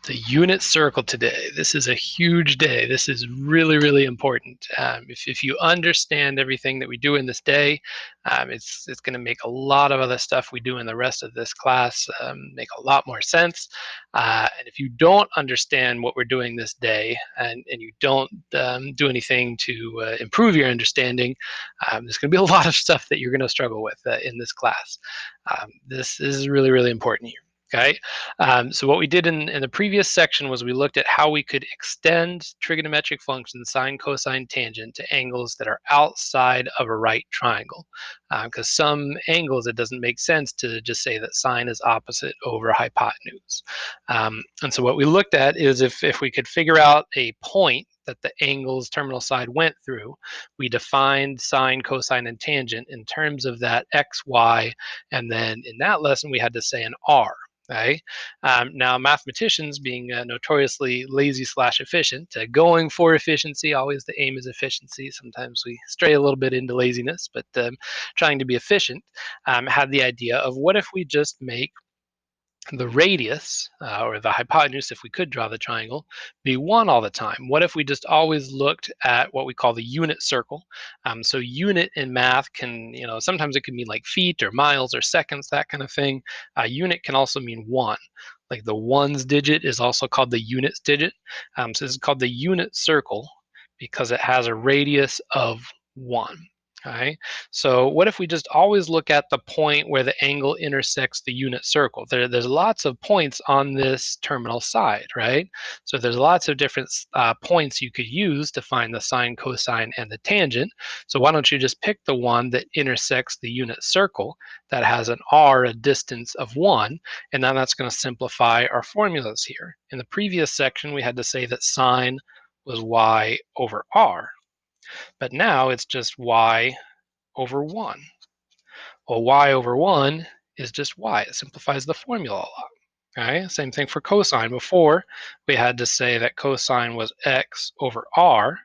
The unit circle today. This is a huge day. This is really, really important. If you understand everything that we do in this day, it's going to make a lot of other stuff we do in the rest of this class make a lot more sense. And if you don't understand what we're doing this day and you don't do anything to improve your understanding, there's going to be a lot of stuff that you're going to struggle with in this class. This is really, really important here. Okay, so what we did in the previous section was we looked at how we could extend trigonometric functions, sine, cosine, tangent, to angles that are outside of a right triangle. Because some angles, it doesn't make sense to just say that sine is opposite over hypotenuse. And so what we looked at is if we could figure out a point that the angle's terminal side went through, we defined sine, cosine, and tangent in terms of that x, y, and then in that lesson we had to say an r. Okay. Now, mathematicians, being notoriously lazy / efficient, going for efficiency, always the aim is efficiency. Sometimes we stray a little bit into laziness, but trying to be efficient, had the idea of what if we just make the radius, or the hypotenuse, if we could draw the triangle, be 1 all the time? What if we just always looked at what we call the unit circle? So unit in math can, sometimes it can mean like feet or miles or seconds, that kind of thing. Unit can also mean 1. Like the ones digit is also called the units digit. So this is called the unit circle because it has a radius of 1. Okay, so what if we just always look at the point where the angle intersects the unit circle? There's lots of points on this terminal side, right? So there's lots of different points you could use to find the sine, cosine, and the tangent. So why don't you just pick the one that intersects the unit circle that has an r, a distance of 1, and then that's going to simplify our formulas here. In the previous section, we had to say that sine was y over r. But now it's just y over 1. Well, y over 1 is just y. It simplifies the formula a lot. Okay, same thing for cosine. Before, we had to say that cosine was x over r.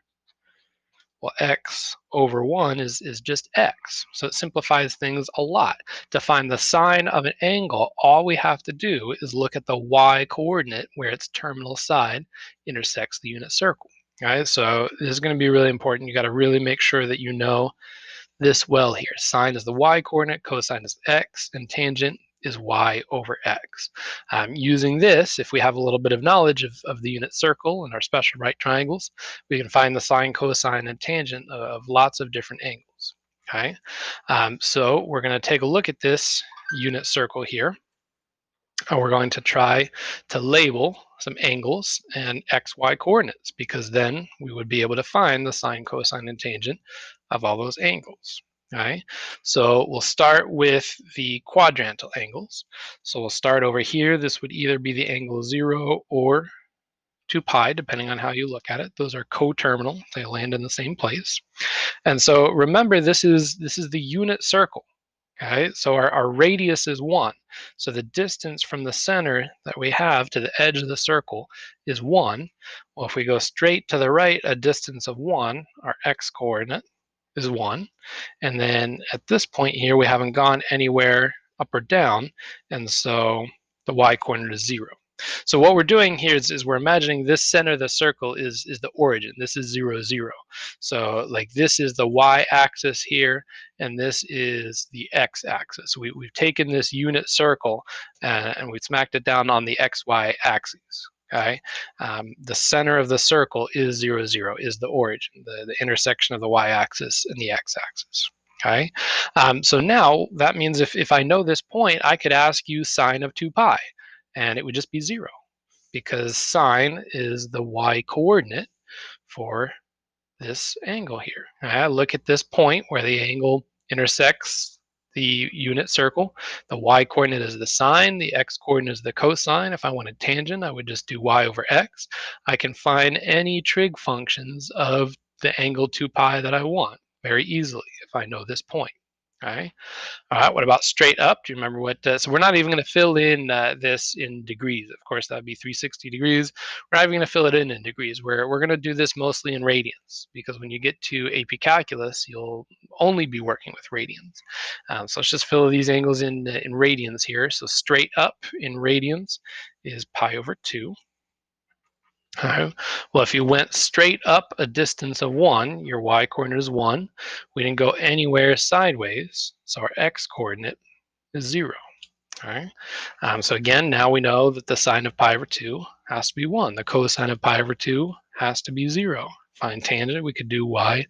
Well, x over 1 is just x. So it simplifies things a lot. To find the sine of an angle, all we have to do is look at the y coordinate where its terminal side intersects the unit circle. Okay, so this is going to be really important. You got to really make sure that you know this well here. Sine is the y coordinate, cosine is x, and tangent is y over x. Using this, if we have a little bit of knowledge of the unit circle and our special right triangles, we can find the sine, cosine, and tangent of lots of different angles. Okay, so we're going to take a look at this unit circle here. And we're going to try to label some angles and xy coordinates, because then we would be able to find the sine, cosine, and tangent of all those angles. Okay, so we'll start with the quadrantal angles. So we'll start over here. This would either be the angle 0 or 2 pi, depending on how you look at it. Those are coterminal. They land in the same place. And so remember, this is the unit circle. Okay, so our radius is 1. So the distance from the center that we have to the edge of the circle is 1. Well, if we go straight to the right, a distance of 1, our x coordinate is 1. And then at this point here, we haven't gone anywhere up or down, and so the y coordinate is 0. So what we're doing here is we're imagining this center of the circle is the origin. This is 0, 0. So like this is the y-axis here, and this is the x-axis. We've taken this unit circle and we've smacked it down on the xy axis. Okay, the center of the circle is 0, 0, is the origin, the intersection of the y-axis and the x-axis. Okay, so now that means if I know this point, I could ask you sine of 2 pi, and it would just be 0, because sine is the y coordinate for this angle here. I look at this point where the angle intersects the unit circle. The y coordinate is the sine, the x coordinate is the cosine. If I wanted tangent, I would just do y over x. I can find any trig functions of the angle 2 pi that I want very easily if I know this point. Okay. All right, what about straight up? Do you remember what, so we're not even going to fill in this in degrees. Of course, that would be 360 degrees. We're not even going to fill it in degrees. We're going to do this mostly in radians, because when you get to AP Calculus, you'll only be working with radians. So let's just fill these angles in radians here. So straight up in radians is pi over 2. All right. Well, if you went straight up a distance of 1, your y-coordinate is 1. We didn't go anywhere sideways, so our x-coordinate is 0. All right. So again, now we know that the sine of pi over 2 has to be 1. The cosine of pi over 2 has to be 0. Find tangent, we could do y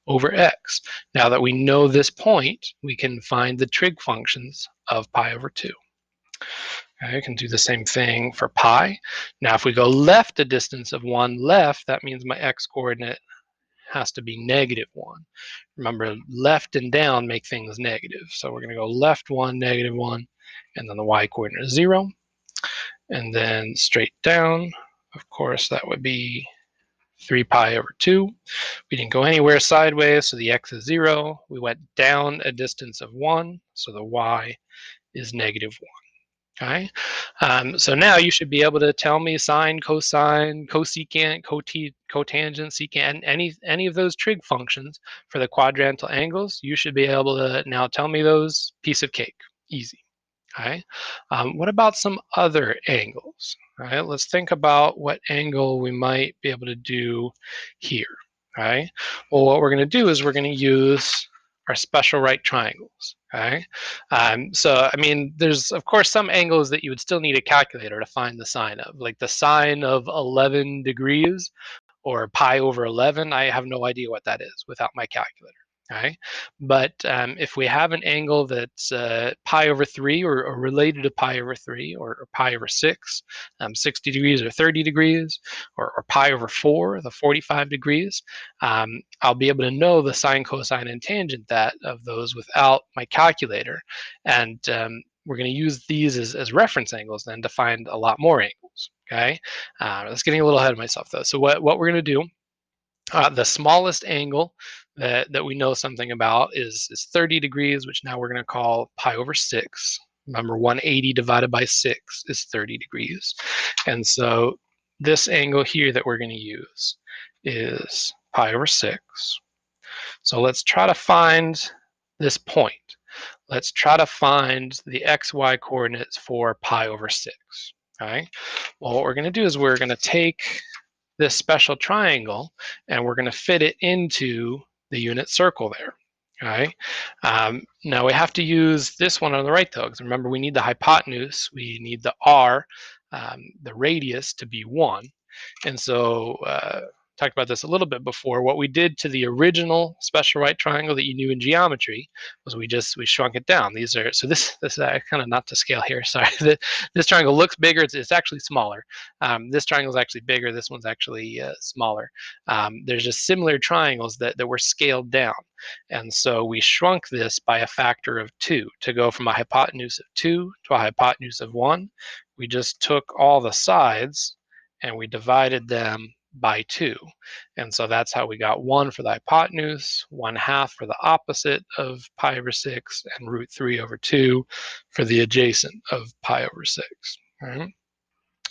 over x. Now that we know this point, we can find the trig functions of pi over 2. Okay, I can do the same thing for pi. Now if we go left a distance of 1 left, that means my x-coordinate has to be -1. Remember, left and down make things negative. So we're going to go left 1, -1, and then the y-coordinate is 0. And then straight down, of course, that would be 3 pi over 2. We didn't go anywhere sideways, so the x is 0. We went down a distance of 1, so the y is -1. Okay, so now you should be able to tell me sine, cosine, cosecant, cotangent, secant, any of those trig functions for the quadrantal angles. You should be able to now tell me those. Piece of cake, easy. Okay, what about some other angles? All right, let's think about what angle we might be able to do here. Okay, well, what we're going to do is we're going to use our special right triangles. Okay, so I mean, there's of course some angles that you would still need a calculator to find the sine of, like the sine of 11 degrees or pi over 11. I have no idea what that is without my calculator. Okay, but if we have an angle that's pi over 3 or related to pi over 3 or pi over 6, 60 degrees or 30 degrees, or pi over 4, the 45 degrees, I'll be able to know the sine, cosine, and tangent that of those without my calculator. And we're going to use these as reference angles then to find a lot more angles. Okay, that's getting a little ahead of myself though. So what we're going to do, the smallest angle that we know something about is 30 degrees, which now we're going to call pi over 6. Remember, 180 divided by 6 is 30 degrees. And so this angle here that we're going to use is pi over 6. So let's try to find this point. Let's try to find the xy coordinates for pi over 6. Okay. Well, what we're going to do is we're going to take this special triangle and we're going to fit it into the unit circle there. Okay. Now we have to use this one on the right though, because remember we need the hypotenuse, we need the r, the radius to be 1. And so talked about this a little bit before. What we did to the original special right triangle that you knew in geometry was we shrunk it down. These are, so this is kind of not to scale here. Sorry, this triangle looks bigger. It's actually smaller. This triangle is actually bigger. This one's actually smaller. There's just similar triangles that were scaled down, and so we shrunk this by a factor of 2 to go from a hypotenuse of 2 to a hypotenuse of 1. We just took all the sides and we divided them by 2. And so that's how we got 1 for the hypotenuse, 1/2 for the opposite of pi over 6, and √3 over 2 for the adjacent of pi over 6. Right?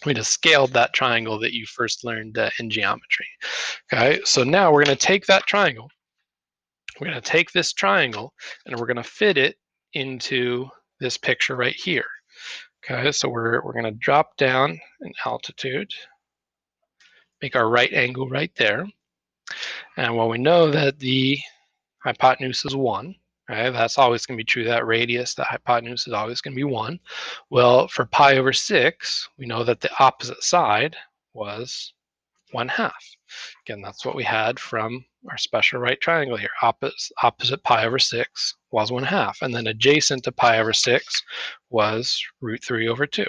We just scaled that triangle that you first learned in geometry. Okay, so now we're going to take that triangle, we're going to take this triangle, and we're going to fit it into this picture right here. Okay, so we're going to drop down in altitude, make our right angle right there. And well, we know that the hypotenuse is 1, right? That's always going to be true. That radius, the hypotenuse is always going to be 1. Well, for pi over 6, we know that the opposite side was 1/2. Again, that's what we had from our special right triangle here. Opposite pi over 6 was 1/2. And then adjacent to pi over 6 was √3 over 2.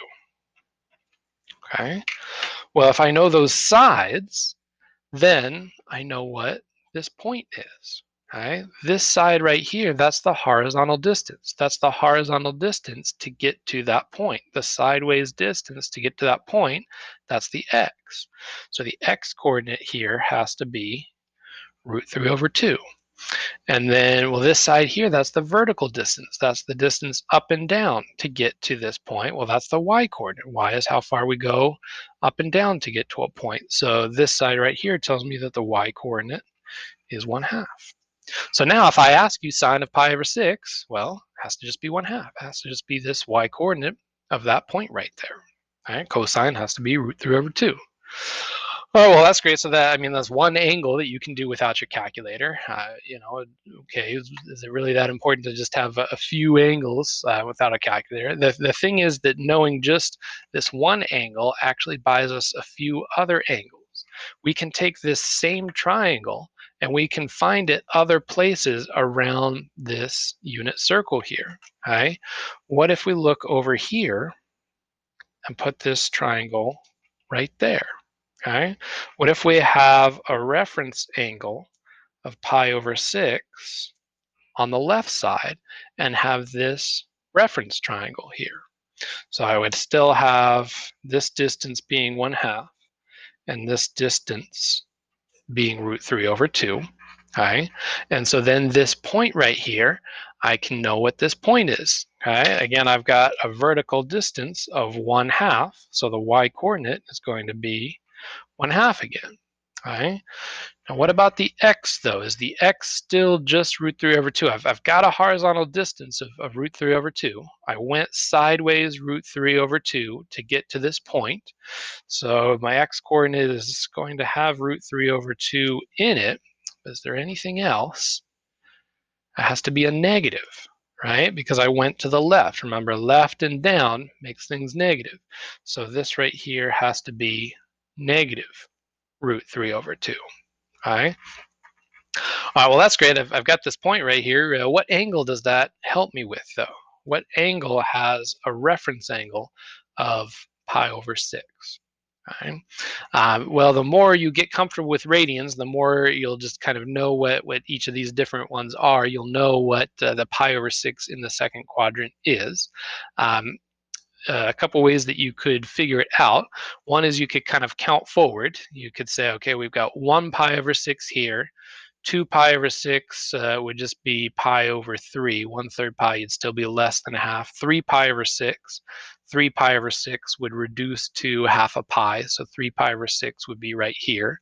Okay. Well, if I know those sides, then I know what this point is. Okay? This side right here, that's the horizontal distance. That's the horizontal distance to get to that point. The sideways distance to get to that point, that's the x. So the x coordinate here has to be √3 over 2. And then, well, this side here, that's the vertical distance. That's the distance up and down to get to this point. Well, that's the y coordinate. Y is how far we go up and down to get to a point. So this side right here tells me that the y coordinate is 1/2. So now if I ask you sine of pi over 6, well, it has to just be 1/2. It has to just be this y coordinate of that point right there. All right? Cosine has to be √3 over 2. Oh, well, that's great. So that, I mean, that's one angle that you can do without your calculator. Okay, is it really that important to just have a few angles without a calculator? The thing is that knowing just this one angle actually buys us a few other angles. We can take this same triangle and we can find it other places around this unit circle here. Okay, what if we look over here and put this triangle right there? Okay, what if we have a reference angle of pi over 6 on the left side and have this reference triangle here? So I would still have this distance being 1/2 and this distance being root 3 over 2. Okay, and so then this point right here, I can know what this point is. Okay, again, I've got a vertical distance of 1/2, so the y coordinate is going to be 1/2 again. Okay. Now what about the x though? Is the x still just root 3 over 2? I've got a horizontal distance of root 3 over 2. I went sideways root 3 over 2 to get to this point. So my x coordinate is going to have root 3 over 2 in it. Is there anything else? It has to be a negative, right? Because I went to the left. Remember, left and down makes things negative. So this right here has to be negative root 3 over 2. All right. All right, well, that's great. I've got this point right here. What angle does that help me with, though? What angle has a reference angle of pi over 6? Okay. Well, the more you get comfortable with radians, the more you'll just kind of know what each of these different ones are. You'll know what the pi over 6 in the second quadrant is. Um, a couple ways that you could figure it out. One is you could kind of count forward. You could say, okay, we've got 1 pi over 6 here. 2 pi over 6 would just be pi over 3. 1/3 pi, you'd still be less than a half. 3 pi over 6. 3 pi over 6 would reduce to half a pi, so 3 pi over 6 would be right here.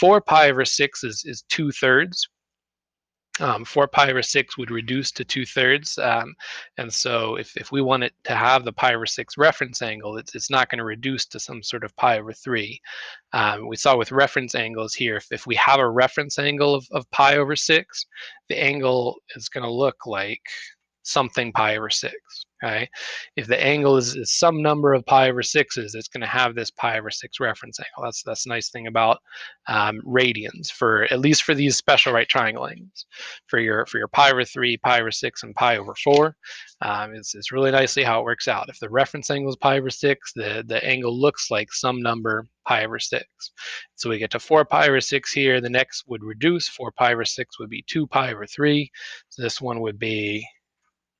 4 pi over 6 is 2/3. 4 pi over 6 would reduce to 2/3. And so if we want it to have the pi over 6 reference angle, it's not going to reduce to some sort of pi over 3. We saw with reference angles here, if we have a reference angle of pi over 6, the angle is going to look like something pi over 6. Okay, if the angle is some number of pi over 6's, it's going to have this pi over 6 reference angle. That's the nice thing about radians, for at least for these special right triangle angles. For your pi over 3, pi over 6, and pi over 4, it's really nicely how it works out. If the reference angle is pi over 6, the angle looks like some number pi over 6. So we get to 4 pi over 6 here. The next would reduce. 4 pi over 6 would be 2 pi over 3. So this one would be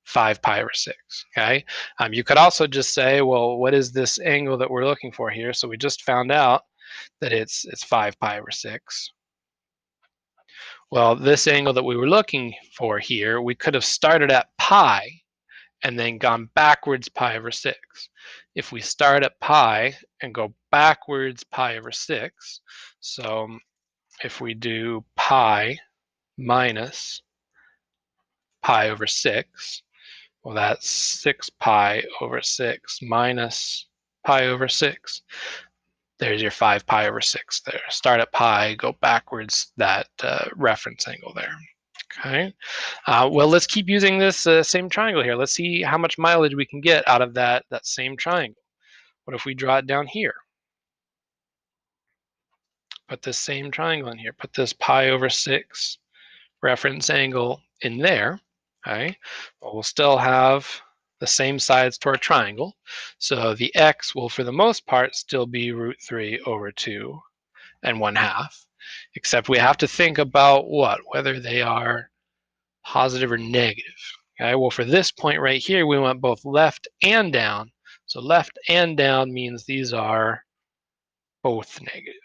5 pi over 6. Okay. You could also just say, well, what is this angle that we're looking for here? So we just found out that it's 5 pi over 6. Well, this angle that we were looking for here, we could have started at pi and then gone backwards pi over 6. If we start at pi and go backwards pi over 6, so if we do pi minus pi over 6, well, that's 6 pi over 6 minus pi over 6. There's your 5 pi over 6 there. Start at pi, go backwards that reference angle there. Okay. Well, let's keep using this same triangle here. Let's see how much mileage we can get out of that same triangle. What if we draw it down here? Put this same triangle in here. Put this pi over 6 reference angle in there. Okay. But we'll still have the same sides to our triangle. So the x will, for the most part, still be root 3 over 2 and 1/2. Except we have to think about what? Whether they are positive or negative. Okay, well, for this point right here, we want both left and down. So left and down means these are both negative.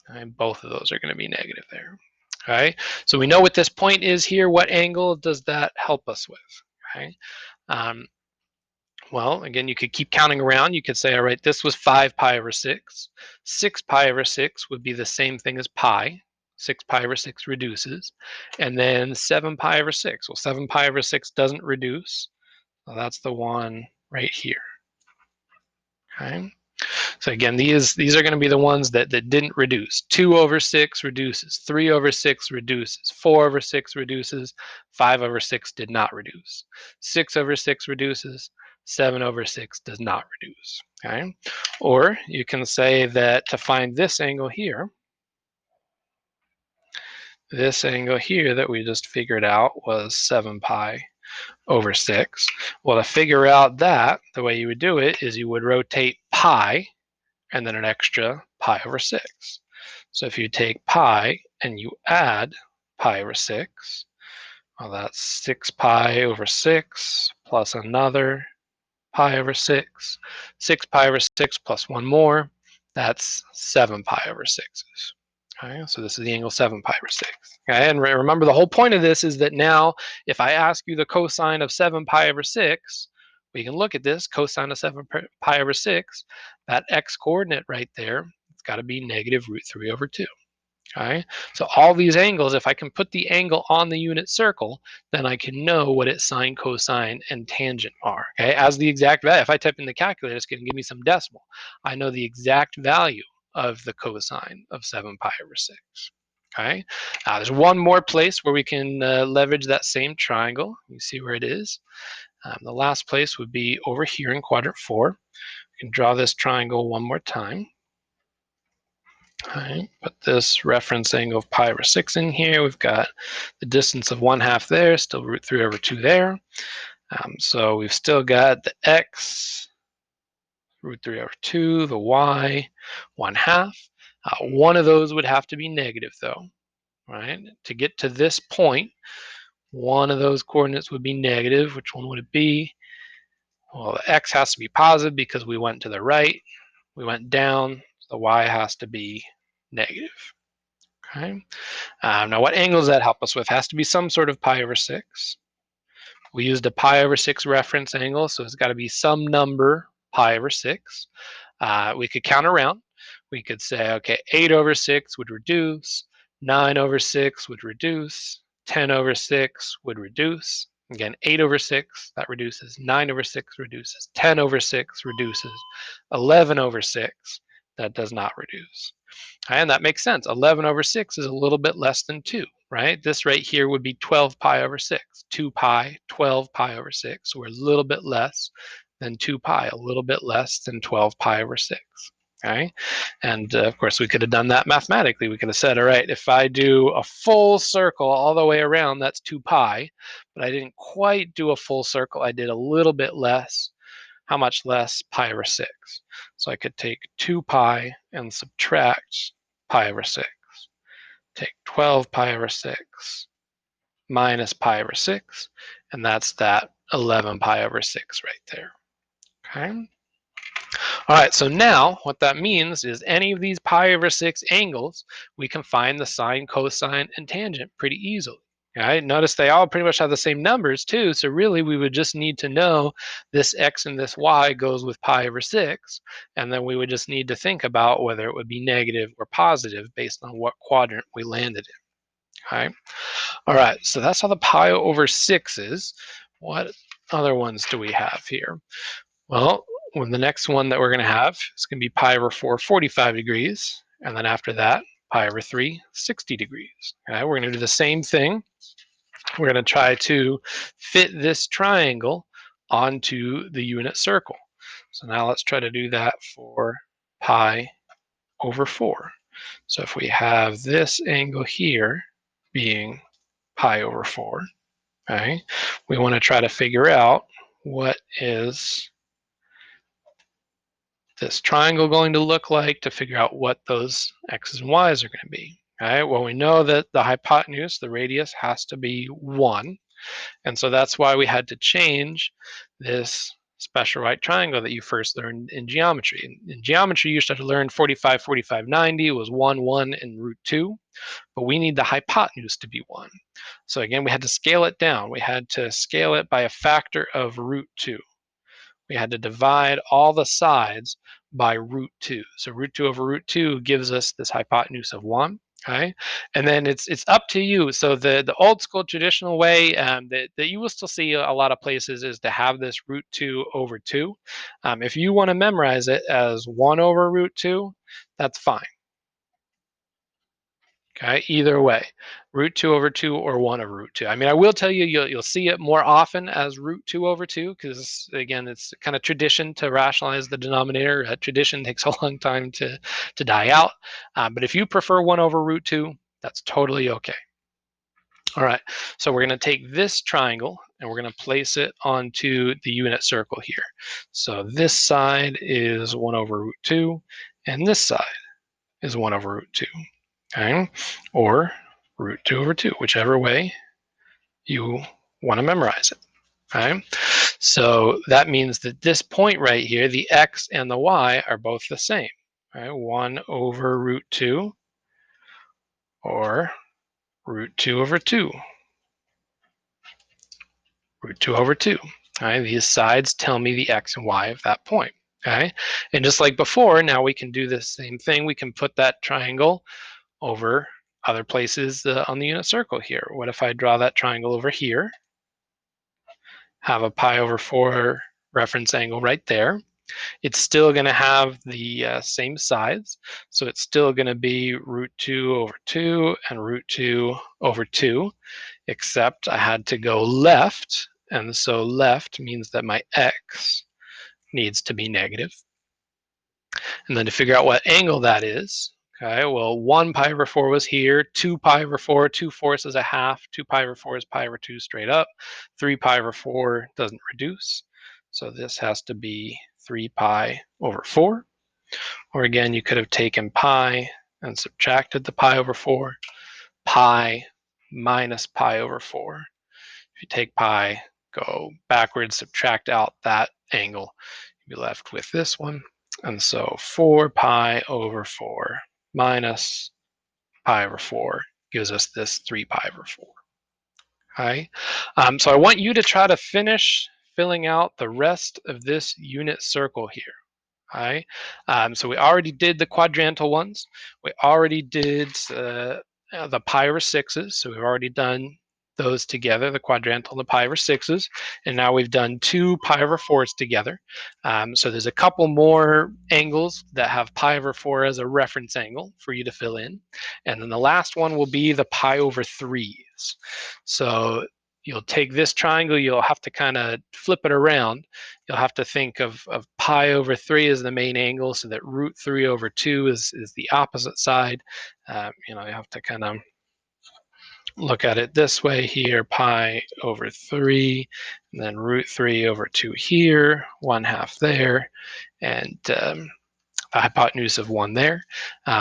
And both of those are going to be negative there. Okay, so we know what this point is here. What angle does that help us with? Okay, well, again, you could keep counting around. You could say, all right, this was 5 pi over 6. 6 pi over 6 would be the same thing as pi. 6 pi over 6 reduces. And then 7 pi over 6. Well, 7 pi over 6 doesn't reduce. So that's the one right here. Okay. So again, these are going to be the ones that didn't reduce. 2 over 6 reduces. 3 over 6 reduces. 4 over 6 reduces. 5 over 6 did not reduce. 6 over 6 reduces. 7 over 6 does not reduce. Okay? Or you can say that to find this angle here, this angle here that we just figured out was 7 pi over 6. Well, to figure out that, the way you would do it is you would rotate pi and then an extra pi over 6. So if you take pi and you add pi over 6, well, that's 6 pi over 6 plus another pi over 6. 6 pi over 6 plus one more, that's 7 pi over 6. Okay, so this is the angle 7 pi over 6. Okay, and remember the whole point of this is that now if I ask you the cosine of 7 pi over 6, we can look at this cosine of 7 pi over 6. That x coordinate right there, it's got to be negative root 3 over 2. Okay, so all these angles, if I can put the angle on the unit circle, then I can know what its sine, cosine, and tangent are. Okay, as the exact value. If I type in the calculator, it's going to give me some decimal. I know the exact value of the cosine of 7 pi over 6. Okay, there's one more place where we can leverage that same triangle. You see where it is. The last place would be over here in quadrant 4. We can draw this triangle one more time. Right, put this reference angle of pi over 6 in here. We've got the distance of 1/2 there, still root 3 over 2 there. So we've still got the x, root 3 over 2, the y, 1/2. One of those would have to be negative though, right? To get to this point, one of those coordinates would be negative. Which one would it be? Well, the x has to be positive because we went to the right. We went down. So the y has to be negative. Okay. Now, what angle does that help us with? Has to be some sort of pi over 6. We used a pi over 6 reference angle, so it's got to be some number pi over 6. We could count around. We could say, okay, 8 over 6 would reduce, 9 over 6 would reduce, 10 over 6 would reduce. Again, 8 over 6, that reduces, 9 over 6 reduces, 10 over 6 reduces, 11 over 6, that does not reduce. And that makes sense. 11 over 6 is a little bit less than 2, right? This right here would be 12 pi over 6. 2 pi, 12 pi over 6. So we're a little bit less than 2 pi, a little bit less than 12 pi over 6. Okay, and of course we could have done that mathematically. We could have said, all right, if I do a full circle all the way around, that's 2 pi, but I didn't quite do a full circle. I did a little bit less. How much less? Pi over 6. So I could take 2 pi and subtract pi over 6. Take 12 pi over 6 minus pi over 6, and that's that 11 pi over 6 right there. Okay. All right, so now what that means is any of these pi over 6 angles, we can find the sine, cosine, and tangent pretty easily. Right? Notice they all pretty much have the same numbers too, so really we would just need to know this x and this y goes with pi over 6, and then we would just need to think about whether it would be negative or positive based on what quadrant we landed in. Okay? All right, so that's how the pi over 6 is. What other ones do we have here? Well, the next one that we're going to have is going to be pi over 4, 45 degrees. And then after that, pi over 3, 60 degrees. Okay, we're going to do the same thing. We're going to try to fit this triangle onto the unit circle. So now let's try to do that for pi over 4. So if we have this angle here being pi over 4, okay, we want to try to figure out what is this triangle going to look like to figure out what those x's and y's are going to be. Okay? Well, we know that the hypotenuse, the radius, has to be 1. And so that's why we had to change this special right triangle that you first learned in geometry. In geometry, you used to learn 45, 45, 90 was 1, 1, and root 2. But we need the hypotenuse to be 1. So again, we had to scale it down. We had to scale it by a factor of root 2. We had to divide all the sides by root 2. So root 2 over root 2 gives us this hypotenuse of 1. Okay, and then it's up to you. So the old school traditional way that you will still see a lot of places is to have this root 2 over 2. If you want to memorize it as 1 over root 2, that's fine. Okay, either way, root 2 over 2 or 1 over root 2. I mean, I will tell you, you'll see it more often as root 2 over 2 because, again, it's kind of tradition to rationalize the denominator. Tradition takes a long time to die out. But if you prefer 1 over root 2, that's totally okay. All right, so we're going to take this triangle and we're going to place it onto the unit circle here. So this side is 1 over root 2, and this side is 1 over root 2. Okay, or root 2 over 2, whichever way you want to memorize it. Okay, so that means that this point right here, the x and the y, are both the same. Right? 1 over root 2 or root 2 over 2. Root 2 over 2. Okay, these sides tell me the x and y of that point. Okay, and just like before, now we can do the same thing. We can put that triangle over other places on the unit circle here. What if I draw that triangle over here? Have a pi over 4 reference angle right there. It's still going to have the same sides, so it's still going to be root 2 over 2 and root 2 over 2, except I had to go left, and so left means that my x needs to be negative. And then to figure out what angle that is, okay, well, 1 pi over 4 was here, 2 pi over 4, 2/4 is a half, 2 pi over 4 is pi over 2 straight up, 3 pi over 4 doesn't reduce, so this has to be 3 pi over 4. Or again, you could have taken pi and subtracted the pi over 4, pi minus pi over 4. If you take pi, go backwards, subtract out that angle, you'll be left with this one. And so 4 pi over 4 minus pi over 4 gives us this 3 pi over 4. Okay? So I want you to try to finish filling out the rest of this unit circle here. Okay? So we already did the quadrantal ones. We already did the pi over 6s. So we've already done those together, the quadrantal and the pi over 6s. And now we've done 2 pi over 4s together. So there's a couple more angles that have pi over 4 as a reference angle for you to fill in. And then the last one will be the pi over 3s. So you'll take this triangle, you'll have to kind of flip it around. You'll have to think of pi over 3 as the main angle, so that root 3 over 2 is the opposite side. You have to kind of look at it this way here, pi over 3, and then root 3 over 2 here, 1/2 there, and a hypotenuse of 1 there.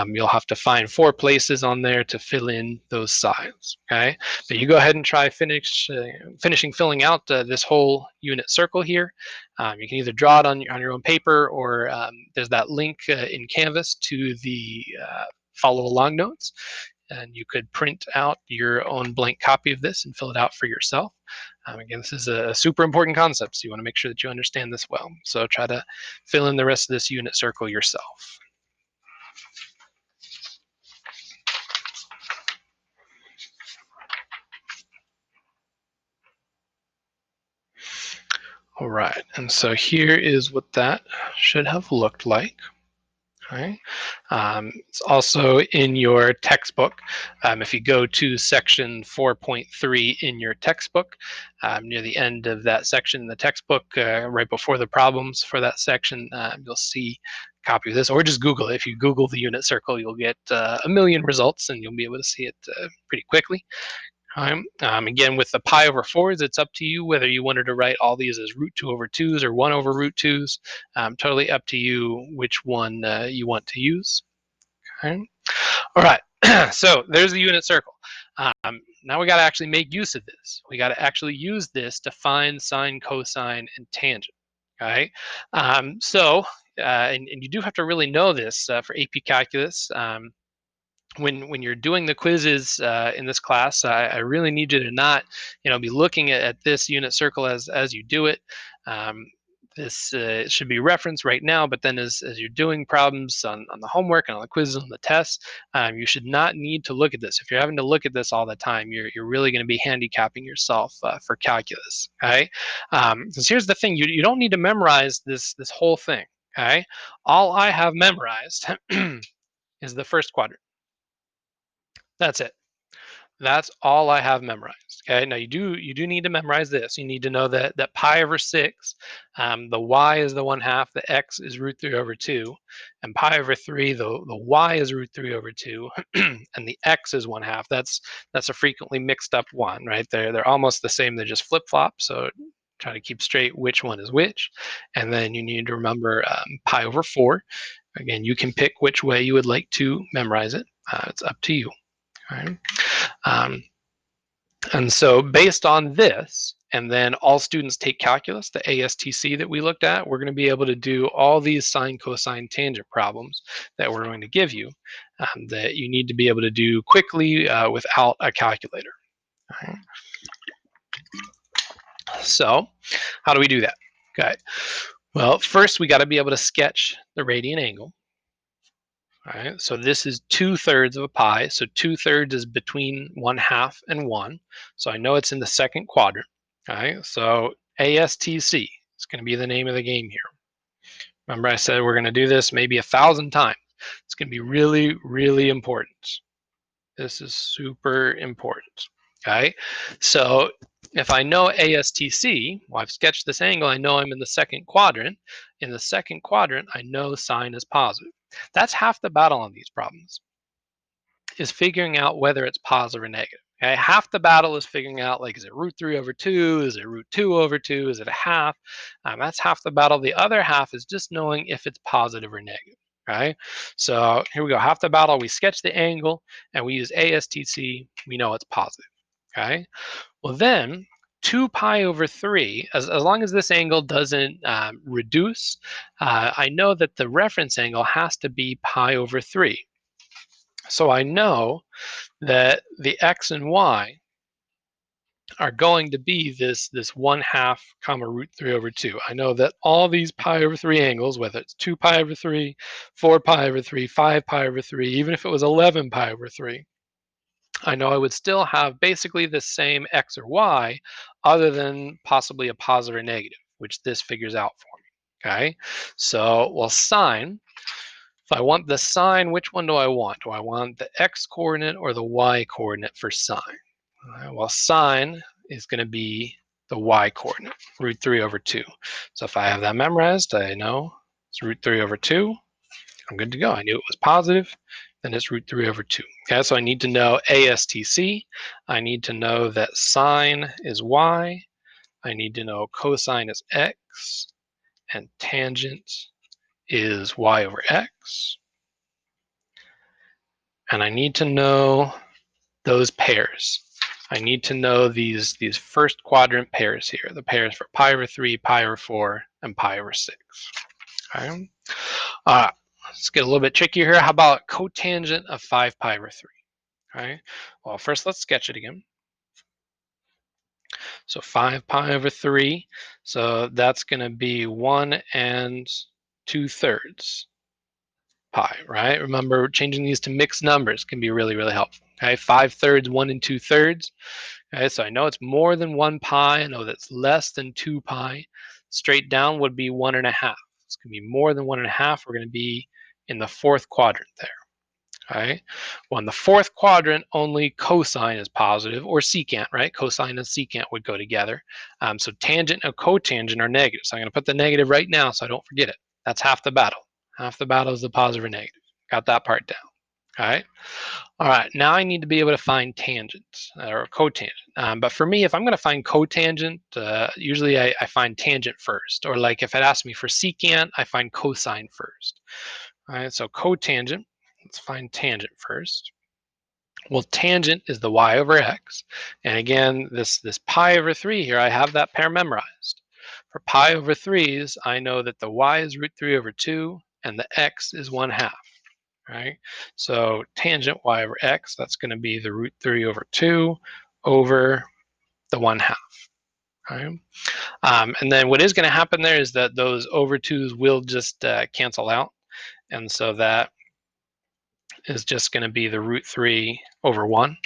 You'll have to find 4 places on there to fill in those sides. Okay, but you go ahead and try finishing filling out this whole unit circle here. You can either draw it on your own paper, or there's that link in Canvas to the follow along notes, and you could print out your own blank copy of this and fill it out for yourself. Again, this is a super important concept, so you want to make sure that you understand this well. So try to fill in the rest of this unit circle yourself. All right, and so here is what that should have looked like. Okay. It's also in your textbook. If you go to section 4.3 in your textbook, near the end of that section in the textbook, right before the problems for that section, you'll see a copy of this, or just Google it. If you Google the unit circle, you'll get a million results, and you'll be able to see it pretty quickly. Again, with the pi over 4s, it's up to you whether you wanted to write all these as root 2 over 2s or 1 over root 2s. Totally up to you which one you want to use. Okay. All right, so there's the unit circle. Now we got to actually make use of this. We got to actually use this to find sine, cosine, and tangent. Okay, and you do have to really know this for AP Calculus. When you're doing the quizzes in this class, I really need you to not, be looking at this unit circle as you do it. This should be referenced right now, but then as you're doing problems on the homework and on the quizzes and the tests, you should not need to look at this. If you're having to look at this all the time, you're really going to be handicapping yourself for calculus. Okay, because here's the thing: you don't need to memorize this whole thing. Okay, all I have memorized is the first quadrant. That's it. That's all I have memorized. Okay. Now you do need to memorize this. You need to know that pi over 6, the y is the 1/2, the x is √3/2, and pi over 3, the y is √3/2, and the x is 1/2. That's a frequently mixed up one, right? They're almost the same. They're just flip flop. So try to keep straight which one is which, and then you need to remember pi over 4. Again, you can pick which way you would like to memorize it. It's up to you. All right. Um, and so based on this, and then all students take calculus, the ASTC that we looked at, we're going to be able to do all these sine, cosine, tangent problems that we're going to give you that you need to be able to do quickly without a calculator. All right. So how do we do that? Okay. Well, first we got to be able to sketch the radian angle. All right, so this is 2/3 of a pi. So 2/3 is between 1/2 and 1. So I know it's in the second quadrant. All right, so ASTC is going to be the name of the game here. Remember I said we're going to do this maybe 1,000 times. It's going to be really, really important. This is super important. Okay, so if I know ASTC, well, I've sketched this angle, I know I'm in the second quadrant. In the second quadrant, I know sine is positive. That's half the battle on these problems, is figuring out whether it's positive or negative. Okay? Half the battle is figuring out, like, is it √3/2? Is it √2/2? Is it a half? That's half the battle. The other half is just knowing if it's positive or negative. Right? So here we go. Half the battle, we sketch the angle and we use ASTC. We know it's positive. Okay? Well, then 2 pi over 3, as long as this angle doesn't reduce, I know that the reference angle has to be pi over 3. So I know that the x and y are going to be this 1/2 comma √3/2. I know that all these pi over 3 angles, whether it's 2 pi over 3, 4 pi over 3, 5 pi over 3, even if it was 11 pi over 3, I know I would still have basically the same x or y, other than possibly a positive or negative, which this figures out for me. Okay, so well, sine. If I want the sine, which one do I want? Do I want the x coordinate or the y coordinate for sine? Well, sine is going to be the y coordinate, √3/2. So if I have that memorized, I know it's √3/2. I'm good to go. I knew it was positive, then it's √3/2. Okay, so I need to know ASTC. I need to know that sine is y. I need to know cosine is x, and tangent is y over x. And I need to know those pairs. I need to know these first quadrant pairs here, the pairs for pi over 3, pi over 4, and pi over 6. Okay. Let's get a little bit trickier here. How about cotangent of 5 pi over 3? Okay. Well, first let's sketch it again. So 5 pi over 3. So that's going to be 1 and 2/3 pi, right? Remember, changing these to mixed numbers can be really, really helpful. Okay, 5/3, 1 and 2/3. Okay, so I know it's more than 1 pi. I know that's less than 2 pi. Straight down would be 1.5. It's going to be more than 1.5. We're going to be in the fourth quadrant there. Okay, well, in the fourth quadrant, only cosine is positive, or secant, right? Cosine and secant would go together. So tangent and cotangent are negative. So I'm going to put the negative right now so I don't forget it. That's half the battle. Half the battle is the positive or negative. Got that part down. All right. All right. Now I need to be able to find tangent or cotangent. But for me, if I'm going to find cotangent, usually I find tangent first. Or like if it asks me for secant, I find cosine first. All right. So cotangent. Let's find tangent first. Well, tangent is the y over x. And again, this pi over 3 here, I have that pair memorized. For pi over 3's, I know that the y is √3/2 and the x is 1/2. Right? So tangent y over x, that's going to be the √3/2 over the 1/2. Okay. And then what is going to happen there is that those over 2's will just cancel out. And so that is just going to be the root 3 over 1.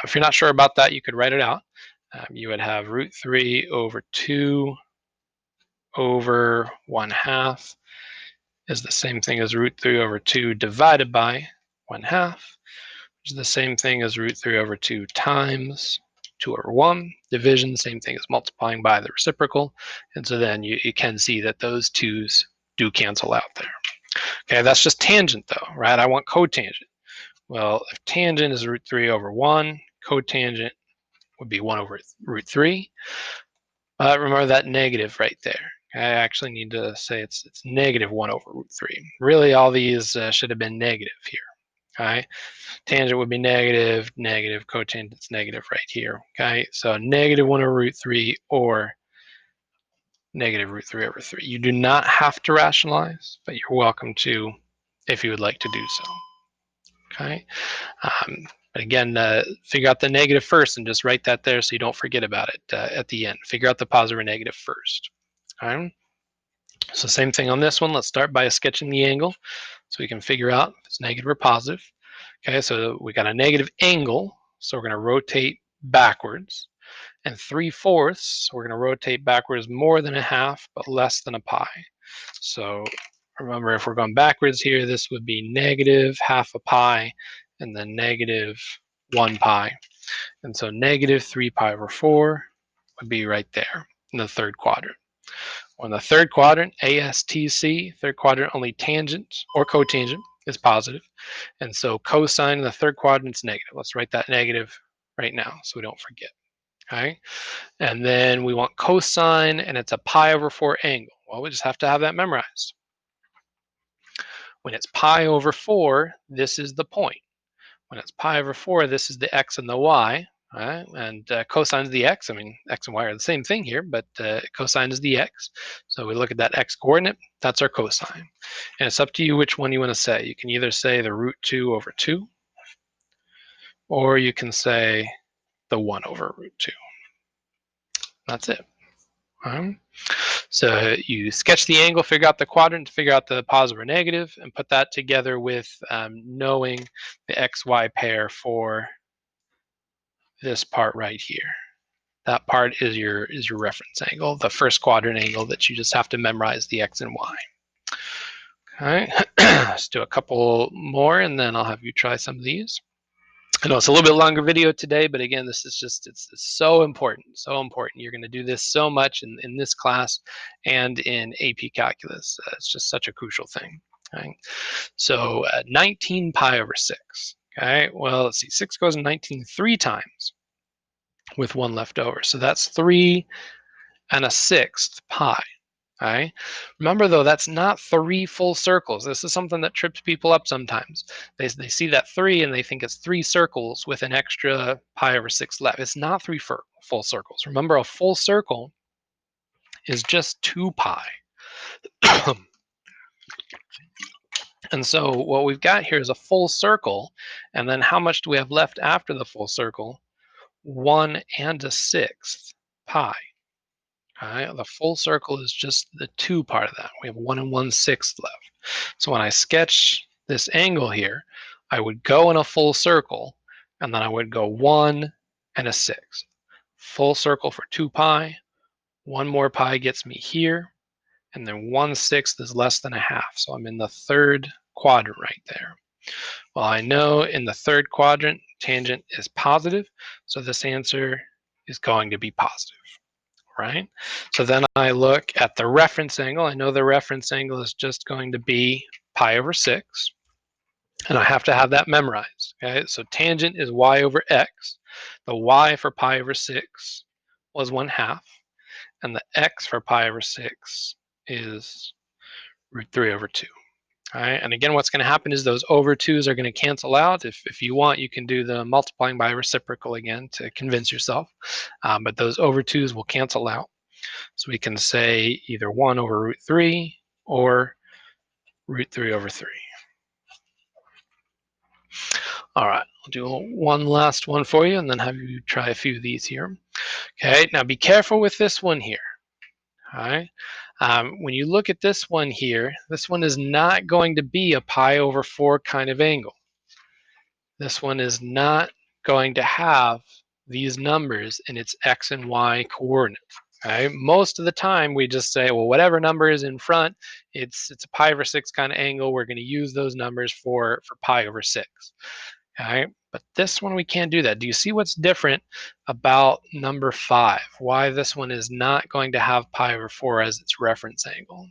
If you're not sure about that, you could write it out. You would have root 3 over 2 over 1/2 is the same thing as root 3 over 2 divided by 1/2, which is the same thing as root 3 over 2 times 2 over 1. Division, same thing as multiplying by the reciprocal. And so then you can see that those 2's do cancel out there. Okay, that's just tangent though, right? I want cotangent. Well, if tangent is root 3 over 1, cotangent would be 1 over root 3. Remember that negative right there. I actually need to say it's negative 1 over root 3. Really, all these should have been negative here. Okay, tangent would be negative, negative, cotangent's negative right here. Okay, so negative 1 over root 3 or negative root 3 over 3. You do not have to rationalize, but you're welcome to if you would like to do so. Okay. But again, figure out the negative first and just write that there so you don't forget about it at the end. Figure out the positive or negative first. Okay. So same thing on this one. Let's start by sketching the angle so we can figure out if it's negative or positive. Okay, so we got a negative angle, so we're going to rotate backwards. And 3/4, we're going to rotate backwards more than a half, but less than a pi. So remember, if we're going backwards here, this would be negative half a pi, and then negative 1 pi. And so negative 3 pi over 4 would be right there in the third quadrant. On the third quadrant, ASTC, third quadrant, only tangent or cotangent is positive. And so cosine in the third quadrant is negative. Let's write that negative right now so we don't forget. Okay. And then we want cosine, and it's a pi over 4 angle. Well, we just have to have that memorized. When it's pi over 4, this is the point. When it's pi over 4, this is the x and the y. Right? And cosine is the x. I mean, x and y are the same thing here, but cosine is the x. So we look at that x coordinate. That's our cosine. And it's up to you which one you want to say. You can either say the root 2 over 2, or you can say the 1 over root 2. That's it. So you sketch the angle, figure out the quadrant, figure out the positive or negative, and put that together with knowing the xy pair for this part right here. That part is your reference angle, the first quadrant angle that you just have to memorize the x and y. Okay, let's do a couple more and then I'll have you try some of these. I know it's a little bit longer video today, but again, this is just, it's so important, so important. You're going to do this so much in this class and in AP Calculus. It's just such a crucial thing. Okay? So 19 pi over 6. Okay, well, let's see, 6 goes in 19 3 times with 1 left over. So that's 3 1/6 pi. Okay. Remember though, that's not 3 full circles. This is something that trips people up sometimes. They see that 3 and they think it's 3 circles with an extra pi over 6 left. It's not 3 full circles. Remember, a full circle is just 2 pi. And so what we've got here is a full circle, and then how much do we have left after the full circle? 1 1/6 pi. Okay, the full circle is just the 2 part of that. We have 1 1/6 left. So when I sketch this angle here, I would go in a full circle, and then I would go 1 1/6. Full circle for 2 pi. 1 more pi gets me here, and then 1/6 is less than a half. So I'm in the third quadrant right there. Well, I know in the third quadrant, tangent is positive, so this answer is going to be positive. Right? So then I look at the reference angle. I know the reference angle is just going to be pi over 6, and I have to have that memorized. Okay, so tangent is y over x. The y for pi over 6 was 1/2, and the x for pi over 6 is root 3 over 2. All right, and again, what's going to happen is those over 2's are going to cancel out. If you want, you can do the multiplying by reciprocal again to convince yourself, but those over 2's will cancel out. So we can say either 1 over root 3 or root 3 over 3. All right, I'll do one last one for you and then have you try a few of these here. Okay, now be careful with this one here. All right. When you look at this one here, this one is not going to be a pi over 4 kind of angle. This one is not going to have these numbers in its x and y coordinates. Okay? Most of the time we just say, well, whatever number is in front, it's a pi over 6 kind of angle. We're going to use those numbers for pi over 6. Okay? But this one we can't do that. Do you see what's different about number 5? Why this one is not going to have pi over 4 as its reference angle?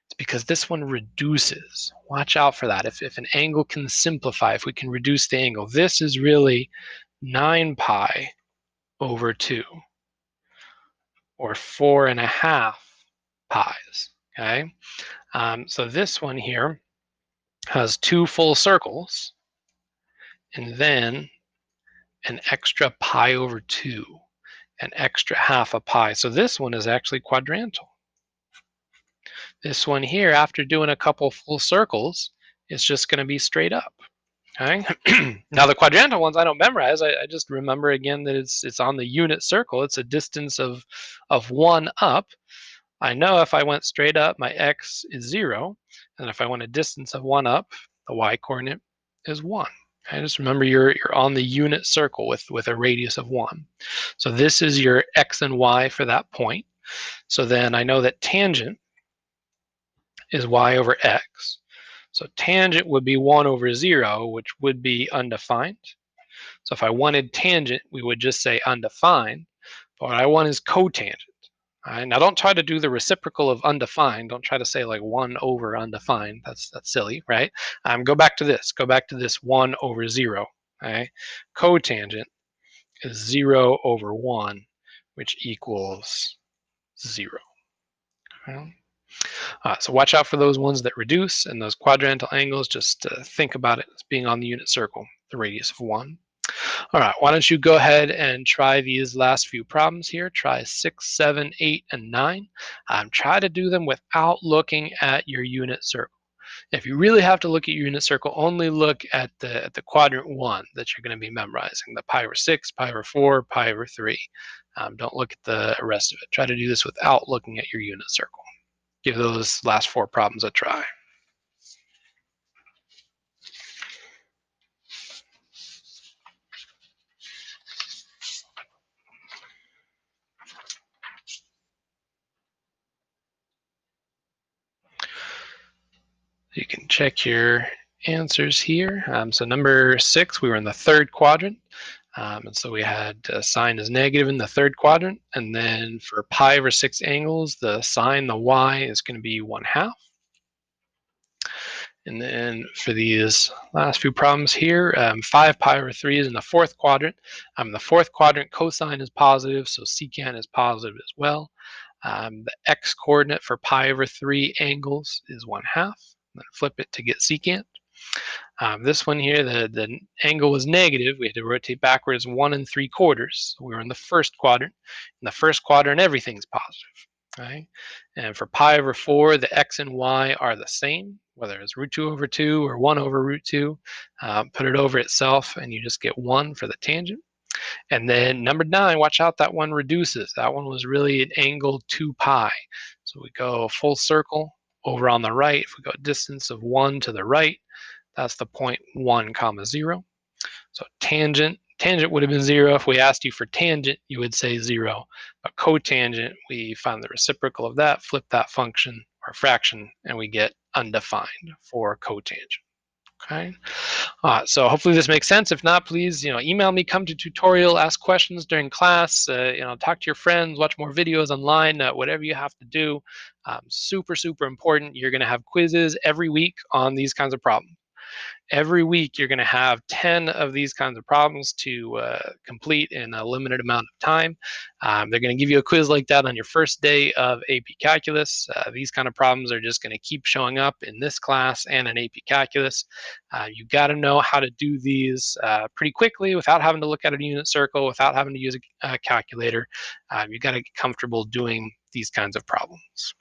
It's because this one reduces. Watch out for that. If an angle can simplify, if we can reduce the angle, this is really 9 pi over 2, or 4.5 pi's. Okay, so this one here has 2 full circles, and then an extra pi over 2, an extra half a pi. So this one is actually quadrantal. This one here, after doing a couple full circles, is just going to be straight up. Okay. Now the quadrantal ones I don't memorize. I just remember again that it's on the unit circle. It's a distance of 1 up. I know if I went straight up, my x is 0, and if I went a distance of 1 up, the y coordinate is 1. Okay, just remember you're on the unit circle with a radius of 1. So this is your x and y for that point. So then I know that tangent is y over x. So tangent would be 1 over 0, which would be undefined. So if I wanted tangent, we would just say undefined. But what I want is cotangent. All right? Now don't try to do the reciprocal of undefined. Don't try to say like 1 over undefined. That's silly, right? Go back to this. Go back to this 1 over 0. Okay? Cotangent is 0 over 1, which equals 0. Okay? So watch out for those ones that reduce, and those quadrantal angles, just think about it as being on the unit circle, the radius of 1. All right, why don't you go ahead and try these last few problems here. Try 6, 7, 8, and 9. Try to do them without looking at your unit circle. If you really have to look at your unit circle, only look at the quadrant 1 that you're going to be memorizing, the pi over 6, pi over 4, pi over 3. Don't look at the rest of it. Try to do this without looking at your unit circle. Give those last 4 problems a try. You can check your answers here. So number 6, we were in the third quadrant. And so we had sine is negative in the third quadrant. And then for pi over 6 angles, the sine, the y, is going to be 1/2. And then for these last few problems here, 5 pi over 3 is in the fourth quadrant. The fourth quadrant cosine is positive, so secant is positive as well. The x coordinate for pi over 3 angles is 1/2. Then flip it to get secant. This one here, the angle was negative. We had to rotate backwards 1 3/4. So we were in the first quadrant. In the first quadrant, everything's positive. Right? And for pi over 4, the x and y are the same, whether it's root 2 over 2 or 1 over root 2. Put it over itself, and you just get 1 for the tangent. And then number 9, watch out, that one reduces. That one was really an angle 2 pi. So we go full circle over on the right. If we go a distance of 1 to the right, that's the point 1 comma 0. So tangent would have been 0. If we asked you for tangent, you would say 0. But cotangent, we find the reciprocal of that, flip that function or fraction, and we get undefined for cotangent. Okay. So hopefully this makes sense. If not, please email me, come to tutorial, ask questions during class. Talk to your friends, watch more videos online. Whatever you have to do. Super important. You're going to have quizzes every week on these kinds of problems. Every week you're going to have 10 of these kinds of problems to complete in a limited amount of time. They're going to give you a quiz like that on your first day of AP Calculus. These kind of problems are just going to keep showing up in this class and in AP Calculus. You got to know how to do these pretty quickly without having to look at a unit circle, without having to use a calculator. You got to get comfortable doing these kinds of problems.